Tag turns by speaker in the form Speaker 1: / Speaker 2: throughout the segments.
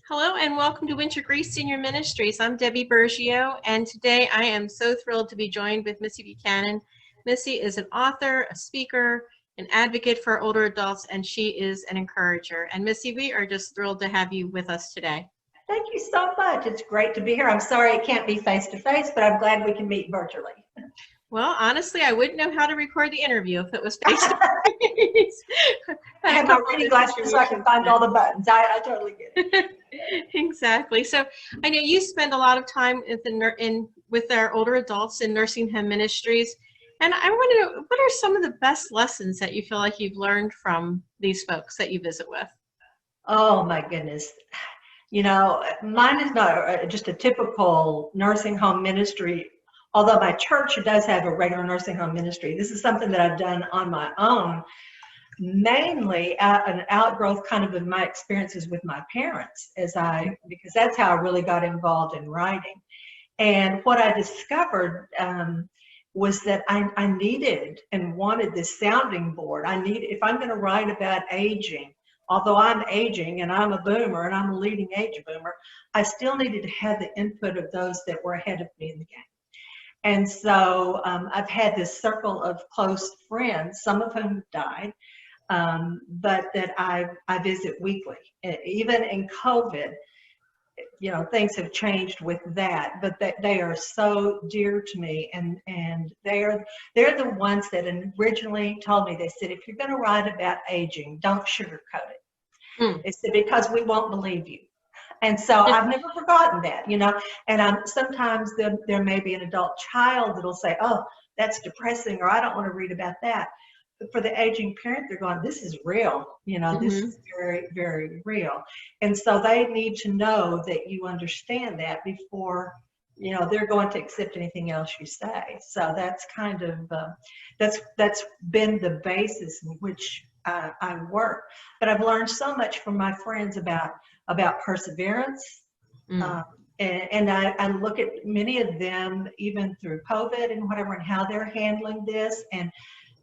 Speaker 1: Hello and welcome to Winter Grace Senior Ministries. I'm Debbie Bergio, and today I am so thrilled to be joined with Missy Buchanan. Missy is an author, a speaker, an advocate for older adults, and she is an encourager. And Missy, we are just thrilled to have you with us today.
Speaker 2: Thank you so much. It's great to be here. I'm sorry it can't be face-to-face, but I'm glad we can meet virtually.
Speaker 1: Well, honestly, I wouldn't know how to record the interview if it was face-to-face.
Speaker 2: I have my reading glasses so I can find all the buttons. I totally get it.
Speaker 1: Exactly. So I know you spend a lot of time with our older adults in nursing home ministries. And I want to know, what are some of the best lessons that you feel like you've learned from these folks that you visit with?
Speaker 2: Oh, my goodness. You know, mine is not just a typical nursing home ministry, although my church does have a regular nursing home ministry. This is something that I've done on my own, mainly an outgrowth kind of my experiences with my parents because that's how I really got involved in writing. And what I discovered was that I needed and wanted this sounding board. If I'm going to write about aging, although I'm aging and I'm a boomer and I'm a leading age boomer, I still needed to have the input of those that were ahead of me in the game. And so I've had this circle of close friends, some of whom died, but that I visit weekly. Even in COVID, you know, things have changed with that, but they are so dear to me, and they're the ones that originally told me, they said, if you're going to write about aging, don't sugarcoat it. They said, because we won't believe you. And so I've never forgotten that, you know, and sometimes there may be an adult child that'll say, oh, that's depressing, or I don't want to read about that. But for the aging parent, they're going, this is real, you know, this is very, very real. And so they need to know that you understand that before, you know, they're going to accept anything else you say. So that's kind of, that's been the basis in which I work. But I've learned so much from my friends about perseverance. And I look at many of them, even through COVID and whatever, and how they're handling this. And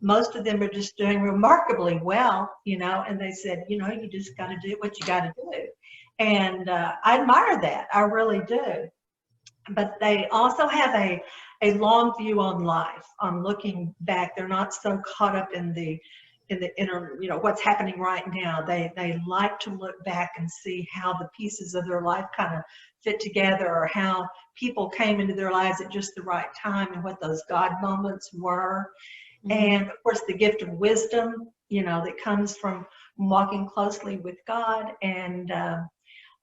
Speaker 2: most of them are just doing remarkably well, you know, and they said, you know, you just got to do what you got to do. And I admire that. I really do. But they also have a long view on life, on looking back. They're not so caught up in the inner, you know, what's happening right now. They like to look back and see how the pieces of their life kind of fit together, or how people came into their lives at just the right time and what those God moments were. And of course, the gift of wisdom, you know, that comes from walking closely with God. And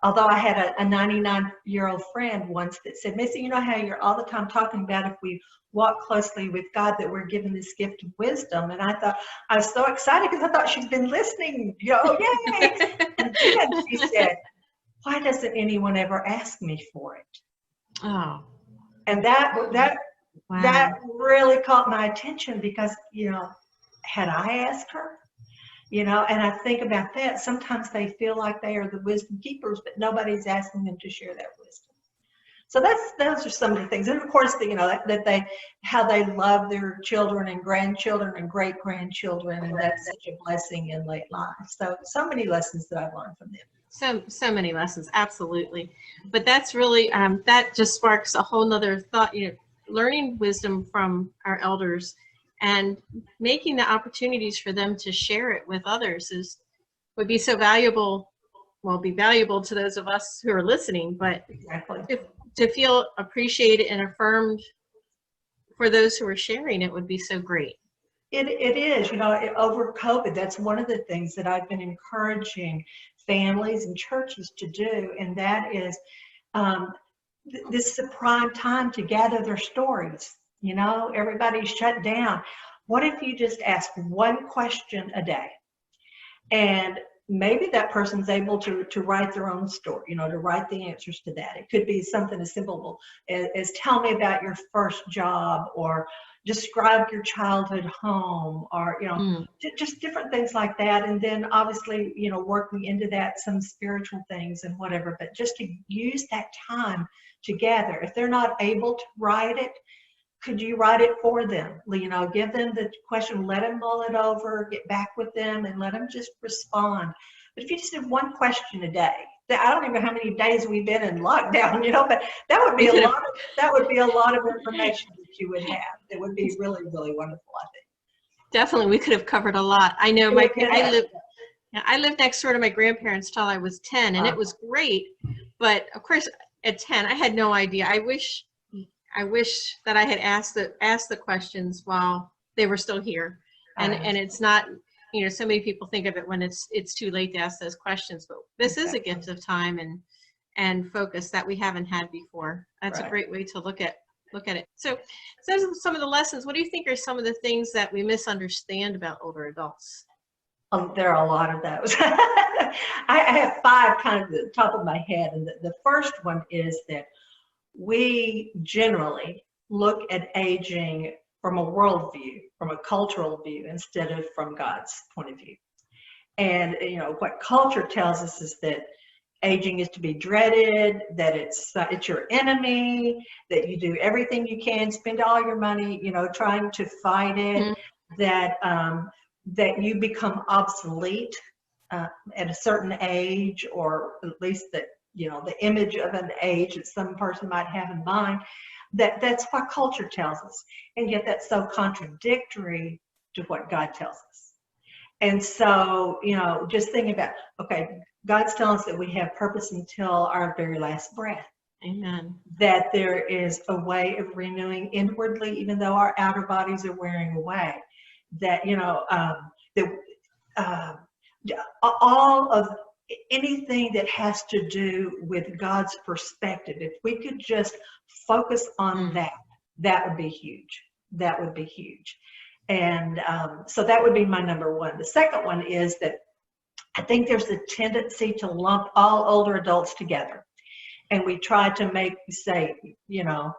Speaker 2: although I had a 99-year-old friend once that said, Missy, you know how you're all the time talking about if we walk closely with God that we're given this gift of wisdom. And I was so excited because I thought she'd been listening, you know, yay. And then she said, why doesn't anyone ever ask me for it?
Speaker 1: Oh.
Speaker 2: And that really caught my attention, because, you know, had I asked her, you know, and I think about that, sometimes they feel like they are the wisdom keepers, but nobody's asking them to share that wisdom. So those are some of the things. And of course, you know, how they love their children and grandchildren and great grandchildren, and that's such a blessing in late life. So many lessons that I've learned from them.
Speaker 1: So many lessons, absolutely. But that's really, that just sparks a whole nother thought, you know, learning wisdom from our elders and making the opportunities for them to share it with others would be so valuable. Well, be valuable to those of us who are listening, but
Speaker 2: exactly.
Speaker 1: To feel appreciated and affirmed for those who are sharing it would be so great.
Speaker 2: It is, you know, over COVID, that's one of the things that I've been encouraging families and churches to do, and that is this is a prime time to gather their stories. You know, everybody's shut down. What if you just ask one question a day, and maybe that person's able to write their own story, you know, to write the answers to that. It could be something as simple as tell me about your first job, or describe your childhood home, or, you know, just different things like that. And then obviously, you know, working into that some spiritual things and whatever, but just to use that time together. If they're not able to write it, could you write it for them? You know, give them the question, let them mull it over, get back with them, and let them just respond. But if you just did one question a day, I don't even know how many days we've been in lockdown, you know, but that would be a lot of, that would be a lot of information that you would have. It would be really, really wonderful, I think.
Speaker 1: Definitely, we could have covered a lot. I know I lived next door to my grandparents till I was 10, and it was great. But of course, at 10, I had no idea. I wish that I had asked the questions while they were still here. And it's not, you know, so many people think of it when it's too late to ask those questions, but this is a gift of time and focus that we haven't had before. That's a great way to look at it. So some of the lessons, what do you think are some of the things that we misunderstand about older adults?
Speaker 2: There are a lot of those. I have 5 kind of at the top of my head. And the first one is that we generally look at aging from a worldview, from a cultural view, instead of from God's point of view. And, you know, what culture tells us is that aging is to be dreaded, that it's your enemy, that you do everything you can, spend all your money, you know, trying to fight it, that you become obsolete at a certain age, or at least that, you know, the image of an age that some person might have in mind. That's what culture tells us, and yet that's so contradictory to what God tells us. And so, you know, just thinking about, okay, God's telling us that we have purpose until our very last breath.
Speaker 1: Amen.
Speaker 2: That there is a way of renewing inwardly, even though our outer bodies are wearing away. That, you know, all of anything that has to do with God's perspective, if we could just focus on that would be huge. That would be huge. And so that would be my number one. The second one is that I think there's a tendency to lump all older adults together. And we try to say, you know,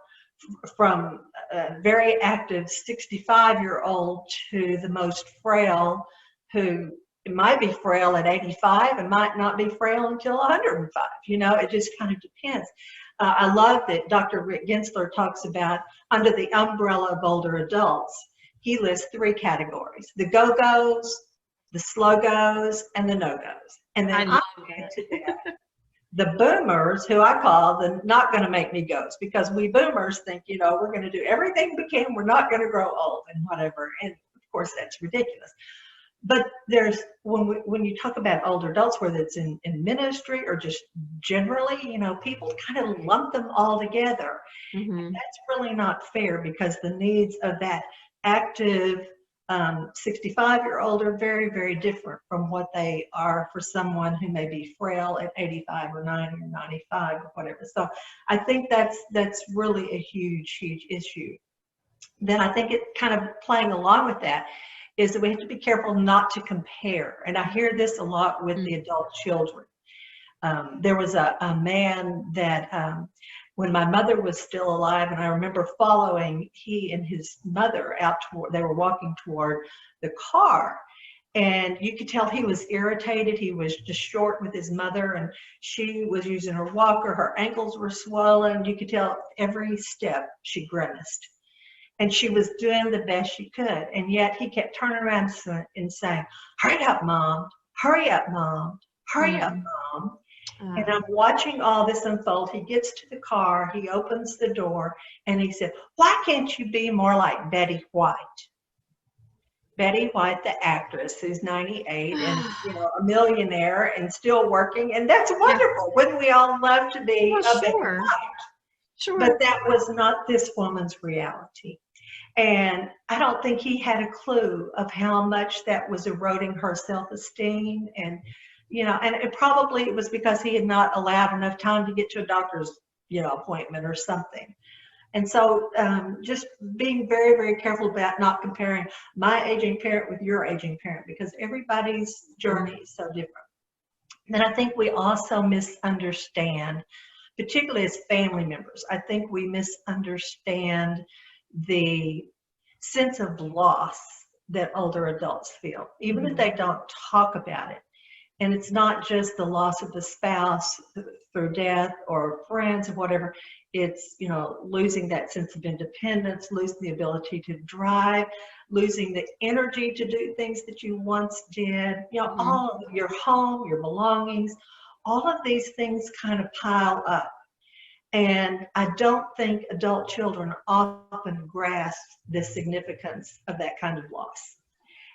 Speaker 2: from a very active 65-year-old to the most frail, who might be frail at 85 and might not be frail until 105. You know, it just kind of depends. I love that Dr. Rick Gensler talks about, under the umbrella of older adults, he lists 3 categories: the go-goes, the slow-goes, and the no-goes. And then I'm going to add the boomers, who I call the not going to make me goes, because we boomers think, you know, we're going to do everything we can, we're not going to grow old and whatever. And of course, that's ridiculous. But there's, when you talk about older adults, whether it's in ministry or just generally, you know, people kind of lump them all together. And that's really not fair, because the needs of that active 65-year-old are very, very different from what they are for someone who may be frail at 85 or 90 or 95 or whatever. So I think that's really a huge, huge issue. Then I think it kind of playing along with that is that we have to be careful not to compare. And I hear this a lot with the adult children. There was a man that, when my mother was still alive, and I remember following he and his mother out toward, they were walking toward the car, and you could tell he was irritated. He was just short with his mother, and she was using her walker. Her ankles were swollen. You could tell every step she grimaced. And she was doing the best she could. And yet he kept turning around and saying, "Hurry up, Mom. Hurry up, Mom. Hurry up, Mom." And I'm watching all this unfold. He gets to the car, he opens the door, and he said, "Why can't you be more like Betty White?" Betty White, the actress, who's 98 and, you know, a millionaire and still working. And that's wonderful. Wouldn't we all love to be a Betty White? Sure. But that was not this woman's reality. And I don't think he had a clue of how much that was eroding her self-esteem. And, you know, and it was because he had not allowed enough time to get to a doctor's, you know, appointment or something. And so just being very, very careful about not comparing my aging parent with your aging parent, because everybody's journey is so different. Then I think we also misunderstand, particularly as family members, I think we misunderstand the sense of loss that older adults feel, even if they don't talk about it. And it's not just the loss of the spouse through death or friends or whatever. It's, you know, losing that sense of independence, losing the ability to drive, losing the energy to do things that you once did, you know, all of your home, your belongings, all of these things kind of pile up. And I don't think adult children often grasp the significance of that kind of loss.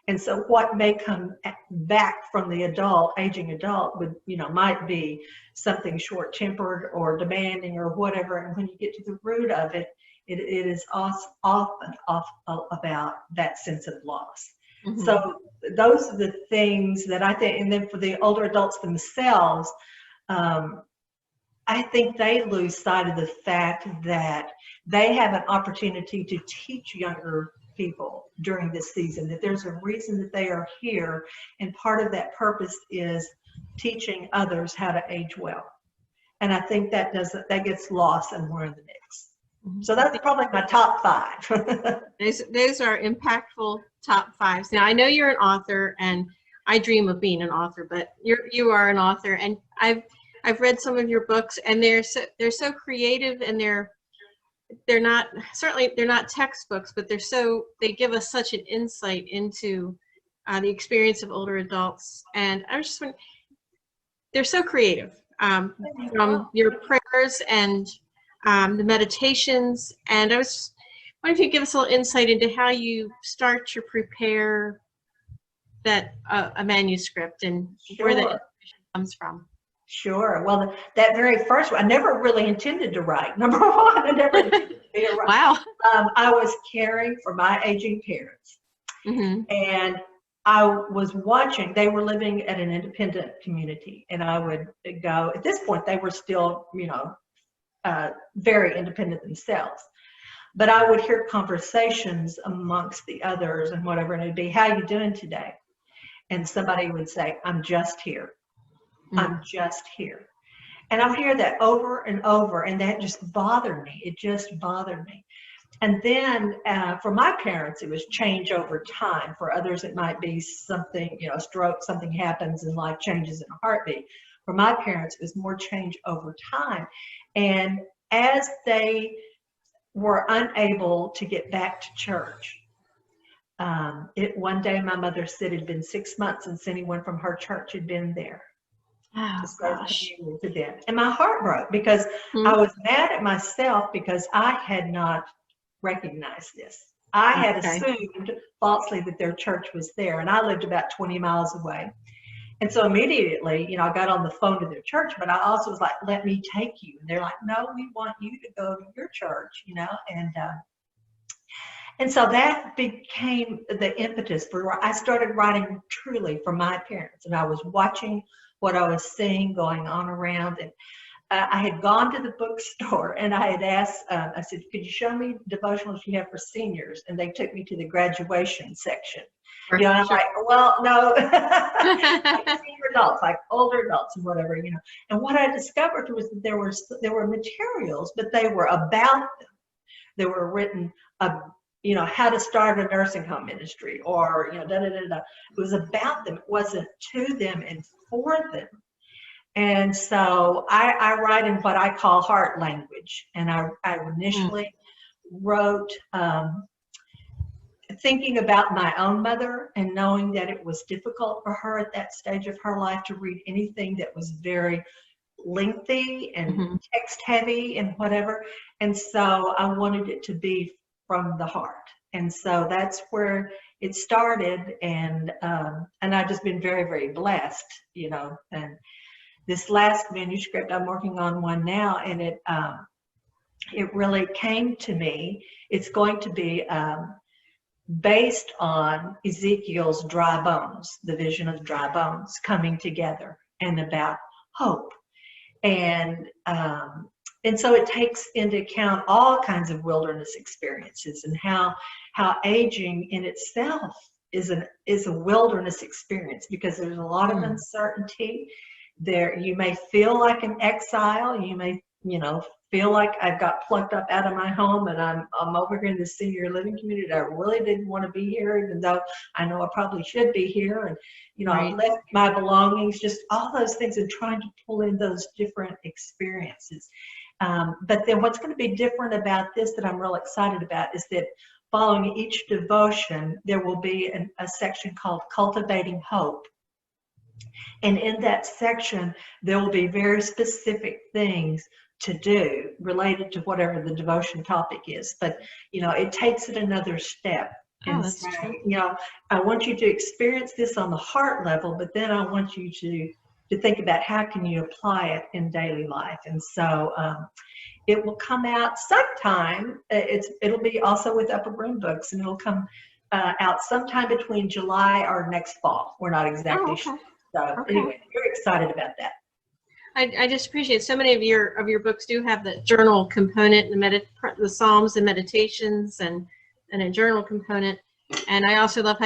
Speaker 2: And so what may come back from the aging adult would, might be something short-tempered or demanding or whatever. And when you get to the root of it, it is often about that sense of loss. Mm-hmm. So those are the things that I think, and then for the older adults themselves, I think they lose sight of the fact that they have an opportunity to teach younger people during this season, that there's a reason that they are here, and part of that purpose is teaching others how to age well. And I think that gets lost and we're in the mix. Mm-hmm. So that's probably my top 5.
Speaker 1: Those are impactful top 5s. Now I know you're an author, and I dream of being an author, but you are an author, and I've read some of your books, and they're so creative, and they're not textbooks, but they give us such an insight into the experience of older adults. And I was just wondering, they're so creative, from your prayers and the meditations. And I was just wondering if you could give us a little insight into how you start to prepare that a manuscript, and where that information comes from.
Speaker 2: Sure. Well, that very first one, I never really intended to write. Number one, I never intended to be a writer.
Speaker 1: Wow.
Speaker 2: I was caring for my aging parents. Mm-hmm. And I was watching, they were living at an independent community, and I would go, at this point, they were still, very independent themselves. But I would hear conversations amongst the others and whatever, and it'd be, how you doing today? And somebody would say, I'm just here. I'm just here. And I'll hear that over and over, and that just bothered me. It just bothered me. And then for my parents, it was change over time. For others, it might be something, stroke, something happens and life changes in a heartbeat. For my parents, it was more change over time. And as they were unable to get back to church, one day my mother said it had been 6 months since anyone from her church had been there.
Speaker 1: Oh, gosh.
Speaker 2: To them. And my heart broke because I was mad at myself because I had not recognized this. I had assumed falsely that their church was there, and I lived about 20 miles away. And so immediately, I got on the phone to their church, but I also was like, let me take you. And they're like, no, we want you to go to your church, and so that became the impetus for, I started writing truly for my parents, and I was watching what I was seeing going on around. And I had gone to the bookstore, and I had asked, I said, could you show me devotionals you have for seniors? And they took me to the graduation section. And I'm like, well, no, like senior adults, like older adults and whatever, And what I discovered was that there were materials, but they were about them. They were written, how to start a nursing home ministry, or, It was about them. It wasn't to them and for them. And so I write in what I call heart language. And I initially wrote thinking about my own mother and knowing that it was difficult for her at that stage of her life to read anything that was very lengthy and text heavy and whatever. And so I wanted it to be from the heart. And so that's where it started. And I've just been very, very blessed, and this last manuscript, I'm working on one now, and it really came to me. It's going to be based on Ezekiel's dry bones, the vision of dry bones coming together, and about hope. And so it takes into account all kinds of wilderness experiences, and how aging in itself is a wilderness experience, because there's a lot of uncertainty. There, you may feel like an exile. You may, feel like I've got plucked up out of my home, and I'm over here in the senior living community. I really didn't want to be here, even though I know I probably should be here. And I left my belongings, just all those things, and trying to pull in those different experiences. But then what's going to be different about this that I'm real excited about is that following each devotion, there will be a section called Cultivating Hope. And in that section, there will be very specific things to do related to whatever the devotion topic is. But, it takes it another step
Speaker 1: Oh,
Speaker 2: and
Speaker 1: that's
Speaker 2: say,
Speaker 1: true.
Speaker 2: I want you to experience this on the heart level, but then I want you to think about how can you apply it in daily life. And so it will come out sometime. It'll be also with Upper Room Books, and it'll come out sometime between July or next fall. We're not
Speaker 1: Oh,
Speaker 2: exactly
Speaker 1: okay.
Speaker 2: sure. So
Speaker 1: Okay.
Speaker 2: anyway, very excited about that.
Speaker 1: I just appreciate so many of your books do have the journal component, the Psalms and meditations, and a journal component. And I also love how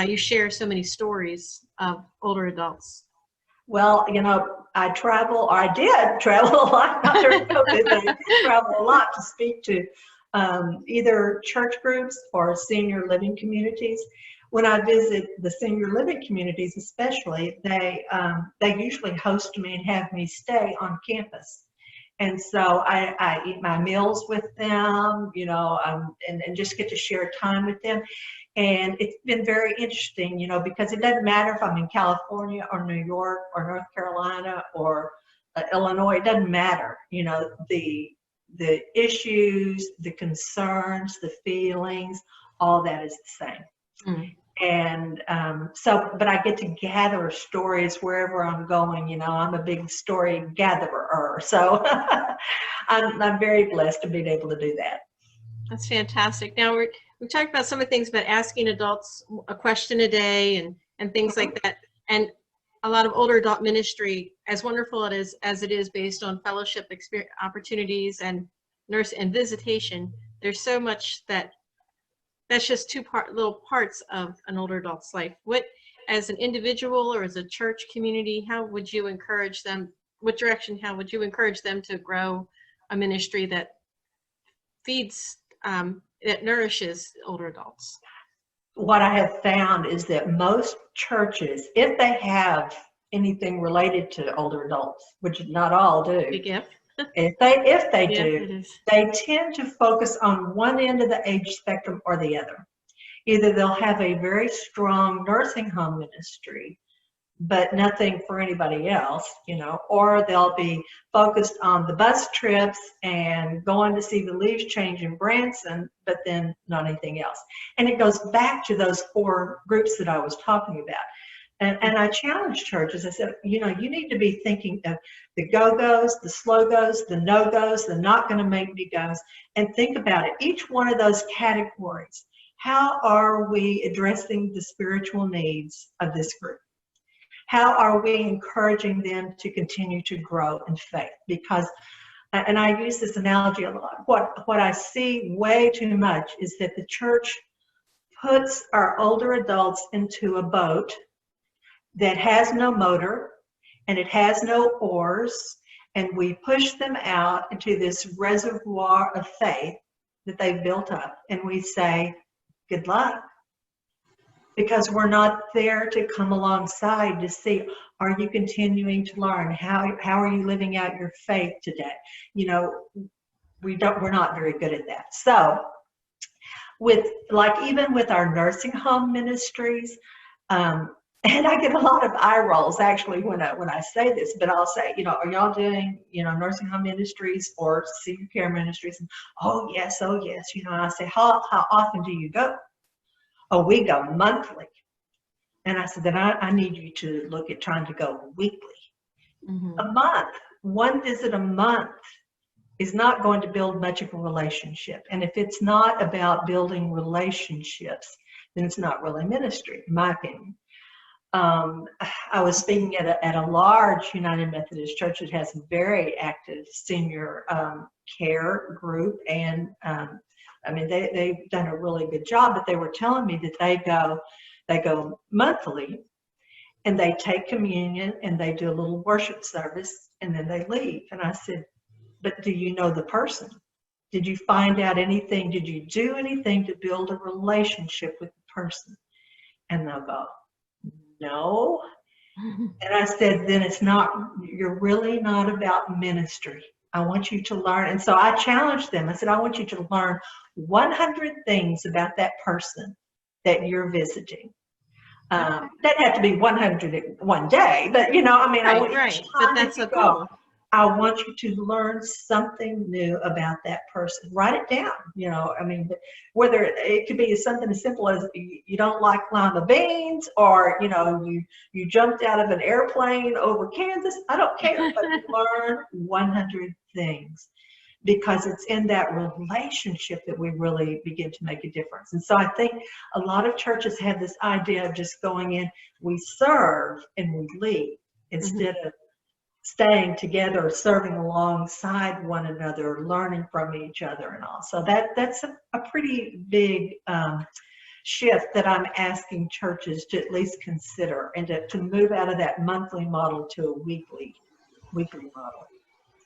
Speaker 1: you share so many stories of older adults.
Speaker 2: Well, I travel, or I did travel a lot, not during COVID, but I did travel a lot to speak to either church groups or senior living communities. When I visit the senior living communities, especially, they usually host me and have me stay on campus. And so I eat my meals with them, and just get to share time with them. And it's been very interesting, because it doesn't matter if I'm in California or New York or North Carolina or Illinois, it doesn't matter. The issues, the concerns, the feelings, all that is the same.
Speaker 1: Mm.
Speaker 2: And but I get to gather stories wherever I'm going. I'm a big story gatherer. So I'm very blessed to be able to do that.
Speaker 1: That's fantastic. Now we talked about some of the things about asking adults a question a day and things like that. And a lot of older adult ministry, as wonderful as it is based on fellowship experience, opportunities and nurse and visitation, there's so much that's just little parts of an older adult's life. What, as an individual or as a church community, how would you encourage them? What direction? How would you encourage them to grow a ministry that feeds, that nourishes older adults?
Speaker 2: What I have found is that most churches, if they have anything related to older adults, which not all do,
Speaker 1: Big if.
Speaker 2: if they
Speaker 1: Yeah,
Speaker 2: do,
Speaker 1: it is.
Speaker 2: they tend to focus on one end of the age spectrum or the other. Either they'll have a very strong nursing home ministry, but nothing for anybody else, or they'll be focused on the bus trips and going to see the leaves change in Branson, but then not anything else. And it goes back to those 4 groups that I was talking about. And I challenge churches. I said, you need to be thinking of the go-goes, the slow-goes, the no-goes, the not going to make me goes, and think about it. Each one of those categories, how are we addressing the spiritual needs of this group? How are we encouraging them to continue to grow in faith? Because, and I use this analogy a lot, what I see way too much is that the church puts our older adults into a boat that has no motor and it has no oars, and we push them out into this reservoir of faith that they've built up, and we say, good luck. Because we're not there to come alongside to see, are you continuing to learn? How are you living out your faith today? We're not very good at that. So even with our nursing home ministries, and I get a lot of eye rolls actually when I say this, but I'll say, are y'all doing, nursing home ministries or senior care ministries? And, oh yes. I say, how often do you go? Oh, we go monthly. And I said, then I need you to look at trying to go weekly.
Speaker 1: Mm-hmm.
Speaker 2: A month, one visit a month is not going to build much of a relationship. And if it's not about building relationships, then it's not really ministry, in my opinion. I was speaking at a large United Methodist church that has a very active senior care group, and they've done a really good job. But they were telling me that they go monthly, and they take communion and they do a little worship service, and then they leave. And I said, but do you know the person? Did you find out anything? Did you do anything to build a relationship with the person? And they'll go, no. And I said, then you're really not about ministry. I want you to learn. And so I challenged them. I said, I want you to learn 100 things about that person that you're visiting. Doesn't have to be 100 one day, but I mean, I want each
Speaker 1: Right. But
Speaker 2: time that
Speaker 1: that's
Speaker 2: you
Speaker 1: a
Speaker 2: go,
Speaker 1: goal.
Speaker 2: I want you to learn something new about that person. Write it down. I mean, whether it could be something as simple as you don't like lima beans, or you jumped out of an airplane over Kansas. I don't care, but learn 100 things, because it's in that relationship that we really begin to make a difference. And so I think a lot of churches have this idea of just going in, we serve and we leave, instead of staying together, serving alongside one another, learning from each other and all. So that's a pretty big shift that I'm asking churches to at least consider, and to move out of that monthly model to a weekly model.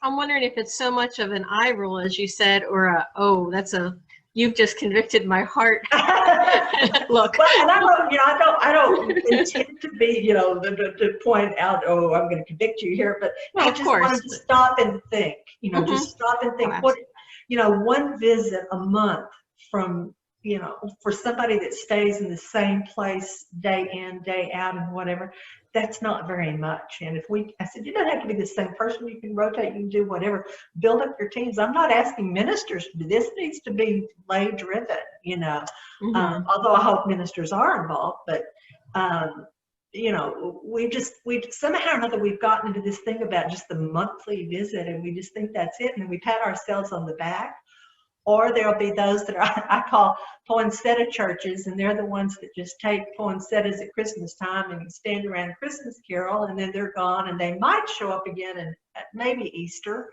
Speaker 1: I'm wondering if it's so much of an eye roll, as you said, or you've just convicted my heart. Look.
Speaker 2: Well, and I don't intend to be, to point out, oh, I'm going to convict you here, but
Speaker 1: Well,
Speaker 2: I
Speaker 1: of
Speaker 2: just
Speaker 1: course.
Speaker 2: wanted to stop and think, just stop and think,
Speaker 1: Oh,
Speaker 2: one visit a month from, for somebody that stays in the same place day in, day out and whatever, that's not very much. And I said, you don't have to be the same person. You can rotate, you can do whatever, build up your teams. I'm not asking ministers to do this. It needs to be lay driven, although I hope ministers are involved, but, we somehow or another, we've gotten into this thing about just the monthly visit, and we just think that's it. And we pat ourselves on the back. Or there'll be those that I call poinsettia churches, and they're the ones that just take poinsettias at Christmas time and stand around a Christmas carol, and then they're gone, and they might show up again and maybe Easter,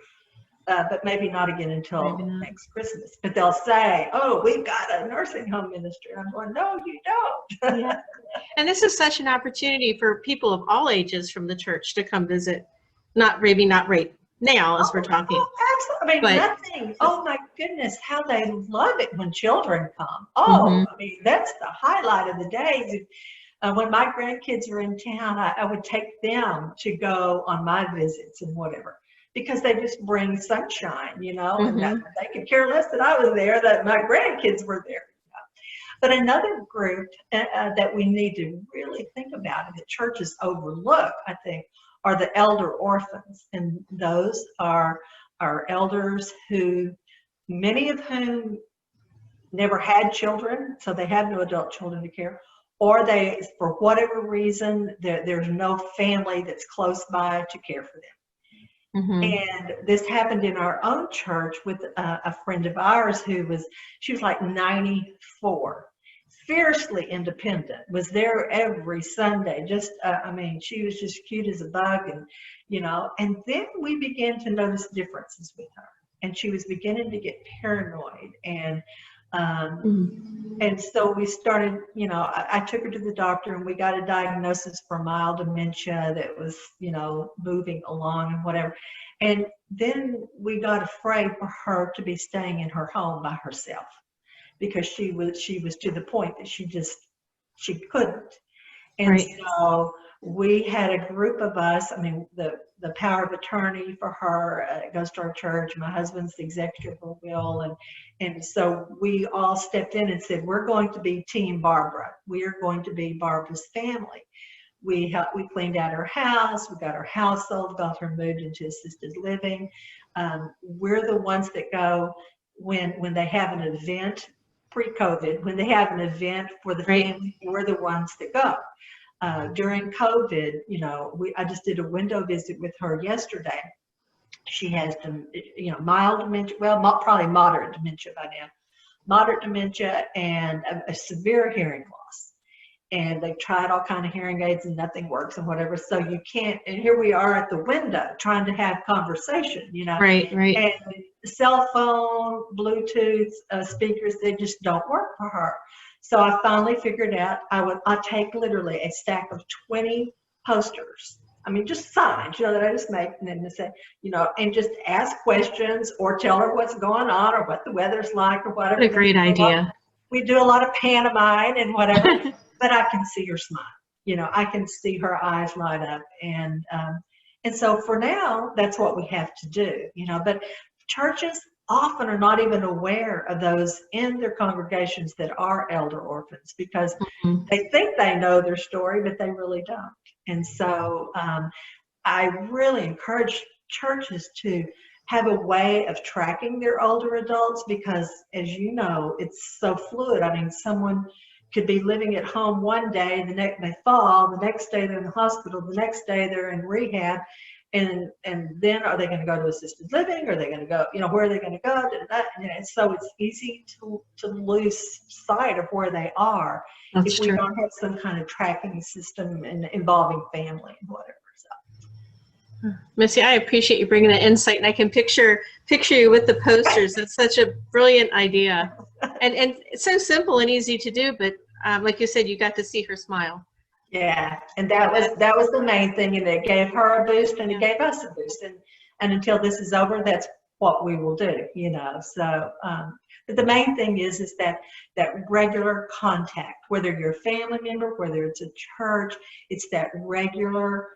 Speaker 2: but maybe not again until next Christmas. But they'll say, oh, we've got a nursing home ministry. I'm going, no, you don't.
Speaker 1: Yeah. And this is such an opportunity for people of all ages from the church to come visit. Not right now as we're talking.
Speaker 2: Oh, absolutely. I mean, nothing. Oh my goodness, how they love it when children come. Oh, I mean, that's the highlight of the days. When my grandkids are in town, I would take them to go on my visits and whatever, because they just bring sunshine, and they could care less that I was there, that my grandkids were there. But another group that we need to really think about, and that churches overlook, I think, are the elder orphans. And those are our elders who, many of whom never had children, so they have no adult children to care, or they, for whatever reason, there's no family that's close by to care for them. And this happened in our own church with a friend of ours she was like 94. Fiercely independent, was there every Sunday, just she was just cute as a bug, and and then we began to notice differences with her, and she was beginning to get paranoid, and so we started, I took her to the doctor, and we got a diagnosis for mild dementia that was moving along and whatever. And then we got afraid for her to be staying in her home by herself, because she was to the point that she couldn't. And so we had a group of us. I mean, the power of attorney for her goes to our church. My husband's the executor of her will, and so we all stepped in and said, we're going to be Team Barbara. We are going to be Barbara's family. We cleaned out her house. We got her household, got her moved into assisted living. We're the ones that go when they have an event. Pre-COVID, when they have an event for the family, we're the ones that go. During COVID, I just did a window visit with her yesterday. She has mild dementia, well, probably moderate dementia by now, moderate dementia, and a severe hearing loss. And they've tried all kind of hearing aids and nothing works and whatever. So you can't, and here we are at the window trying to have conversation,
Speaker 1: Right.
Speaker 2: And cell phone, Bluetooth speakers, they just don't work for her. So I finally figured out I'd take literally a stack of 20 posters. I mean, just signs, that I just make, and then say, and just ask questions or tell her what's going on or what the weather's like or whatever.
Speaker 1: What a great idea.
Speaker 2: We do a lot of pantomime and whatever. But I can see her smile. I can see her eyes light up, and so for now, that's what we have to do. But churches, often are not even aware of those in their congregations that are elder orphans, because
Speaker 1: Mhm.
Speaker 2: they think they know their story, but they really don't. And so I really encourage churches to have a way of tracking their older adults, because, as you know, it's so fluid. I mean, someone could be living at home one day, the next they fall, the next day they're in the hospital, the next day they're in rehab, and then are they going to go to assisted living? Are they going to go, where are they going to go? And so it's easy to lose sight of where they are
Speaker 1: That's
Speaker 2: if we
Speaker 1: true.
Speaker 2: don't have some kind of tracking system involving family and whatever.
Speaker 1: Missy, I appreciate you bringing that insight, and I can picture you with the posters. That's such a brilliant idea, and it's so simple and easy to do. But like you said, you got to see her smile.
Speaker 2: Yeah, and that was the main thing, and it gave her a boost, and it gave us a boost, and until this is over, that's what we will do, So, but the main thing is that regular contact, whether you're a family member, whether it's a church, it's that regular,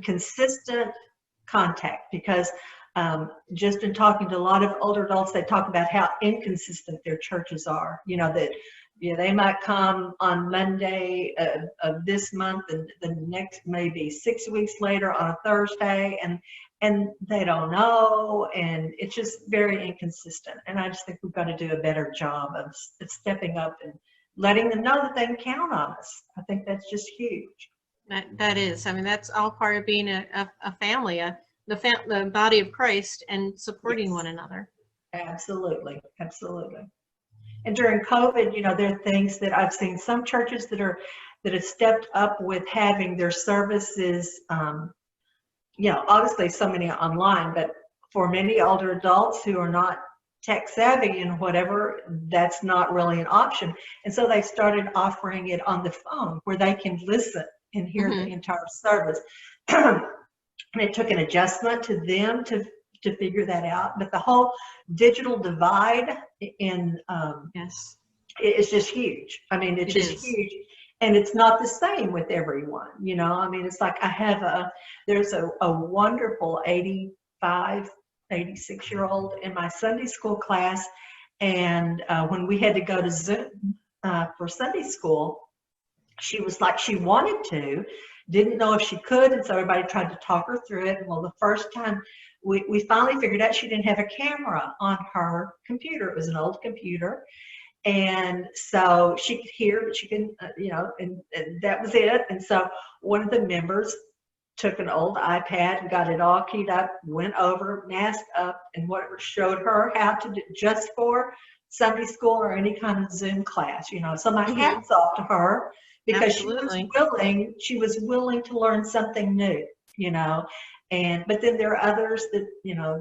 Speaker 2: consistent contact. Because just in talking to a lot of older adults, they talk about how inconsistent their churches are. That they might come on Monday of this month, and the next maybe 6 weeks later on a Thursday, and they don't know, and it's just very inconsistent. And I just think we've got to do a better job of stepping up and letting them know that they can count on us. I think that's just huge.
Speaker 1: That is. I mean, that's all part of being a family, the body of Christ, and supporting
Speaker 2: Yes.
Speaker 1: one another.
Speaker 2: Absolutely, absolutely. And during COVID, there are things that I've seen some churches that have stepped up with having their services. Obviously so many online, but for many older adults who are not tech savvy and whatever, that's not really an option. And so they started offering it on the phone, where they can listen and hear the entire service. And it took an adjustment to them to figure that out. But the whole digital divide in
Speaker 1: Yes,
Speaker 2: it's just huge. I mean, it's just huge. And it's not the same with everyone, I mean, it's like there's a wonderful 85, 86-year-old in my Sunday school class. And when we had to go to Zoom for Sunday school, she was like, she wanted to, didn't know if she could. And so everybody tried to talk her through it. Well, the first time we finally figured out she didn't have a camera on her computer. It was an old computer. And so she could hear, but she couldn't, and that was it. And so one of the members took an old iPad and got it all keyed up, went over, masked up, and showed her how to do just for Sunday school or any kind of Zoom class, So my hat's off to her, because she was willing to learn something new, but then there are others that,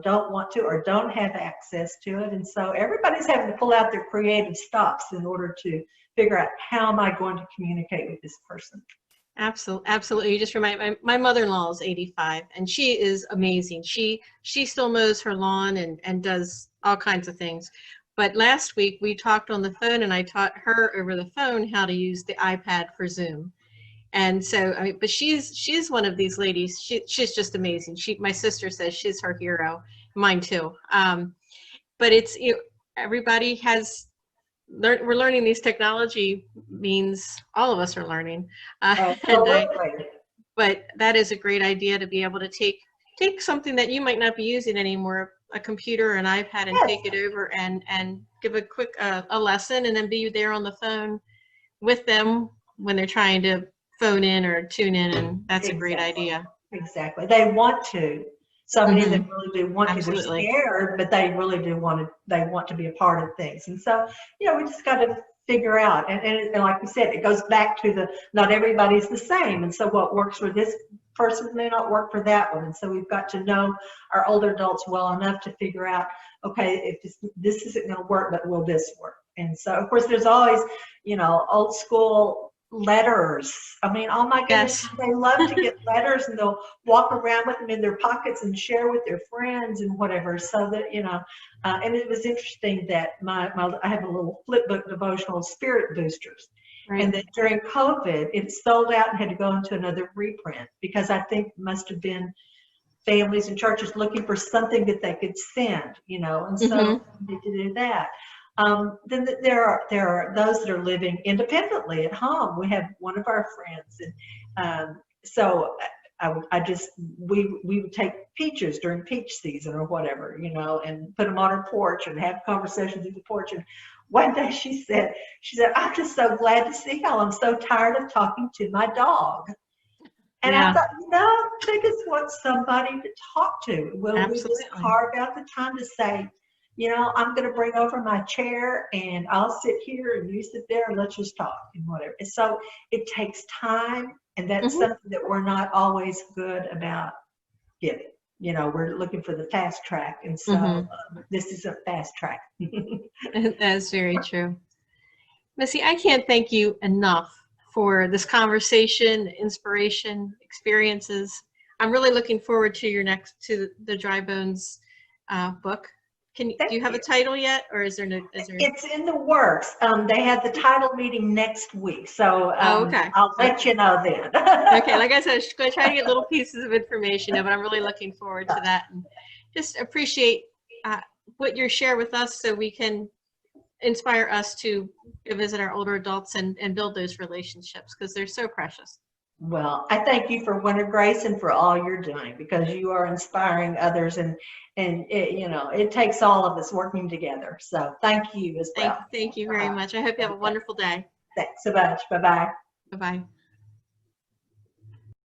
Speaker 2: don't want to or don't have access to it. And so everybody's having to pull out their creative stops in order to figure out, how am I going to communicate with this person?
Speaker 1: Absolutely. You just remind me, my mother-in-law is 85, and she is amazing. She still mows her lawn and does all kinds of things. But last week we talked on the phone, and I taught her over the phone how to use the iPad for Zoom. And so, I mean, but she's one of these ladies. She's just amazing. My sister says she's her hero. Mine too. But it's, everybody we're learning these technology means all of us are learning. But that is a great idea, to be able to take something that you might not be using anymore, a computer or an iPad, and take it over and give a quick a lesson, and then be there on the phone with them when they're trying to phone in or tune in, and that's a great idea.
Speaker 2: Exactly. They want to. So many of them really do want to. They're scared, but they really do want to be a part of things. And so, we just got to figure out. And like we said, it goes back to not everybody's the same. And so what works for this person may not work for that one. And so we've got to know our older adults well enough to figure out, okay, if this isn't going to work, but will this work? And so, of course, there's always, old school letters. I mean, oh my goodness, they love to get letters, and they'll walk around with them in their pockets and share with their friends and whatever. So that, and it was interesting that I have a little flip book devotional, Spirit Boosters. Right. And that during COVID, it sold out and had to go into another reprint, because I think must have been families and churches looking for something that they could send, you know, and so we need to do that. Then there are those that are living independently at home. We have one of our friends, and so we would take peaches during peach season or whatever, you know, and put them on her porch and have conversations at the porch. And one day she said, I'm just so glad to see y'all. I'm so tired of talking to my dog. And I thought, you know, I just want somebody to talk to. Will we just carve out the time to say, you know, I'm going to bring over my chair and I'll sit here and you sit there and let's just talk and whatever. And so it takes time, and that's something that we're not always good about giving. You know, we're looking for the fast track, and so this isn't fast track.
Speaker 1: That's very true. Missy, I can't thank you enough for this conversation, inspiration, experiences. I'm really looking forward to the Dry Bones book. Do you have a title yet, or is there no?
Speaker 2: It's in the works. They have the title meeting next week, so
Speaker 1: okay.
Speaker 2: I'll let you know then.
Speaker 1: Okay, like I said, I'm just going to try to get little pieces of information, but I'm really looking forward to that, and just appreciate what you share with us, so we can inspire us to visit our older adults and build those relationships, because they're so precious.
Speaker 2: Well, I thank you for Winter Grace and for all you're doing, because you are inspiring others, and it, you know, it takes all of us working together. So thank you as well.
Speaker 1: Thank you very much. I hope you have a wonderful day.
Speaker 2: Thanks so much. Bye-bye.
Speaker 1: Bye-bye.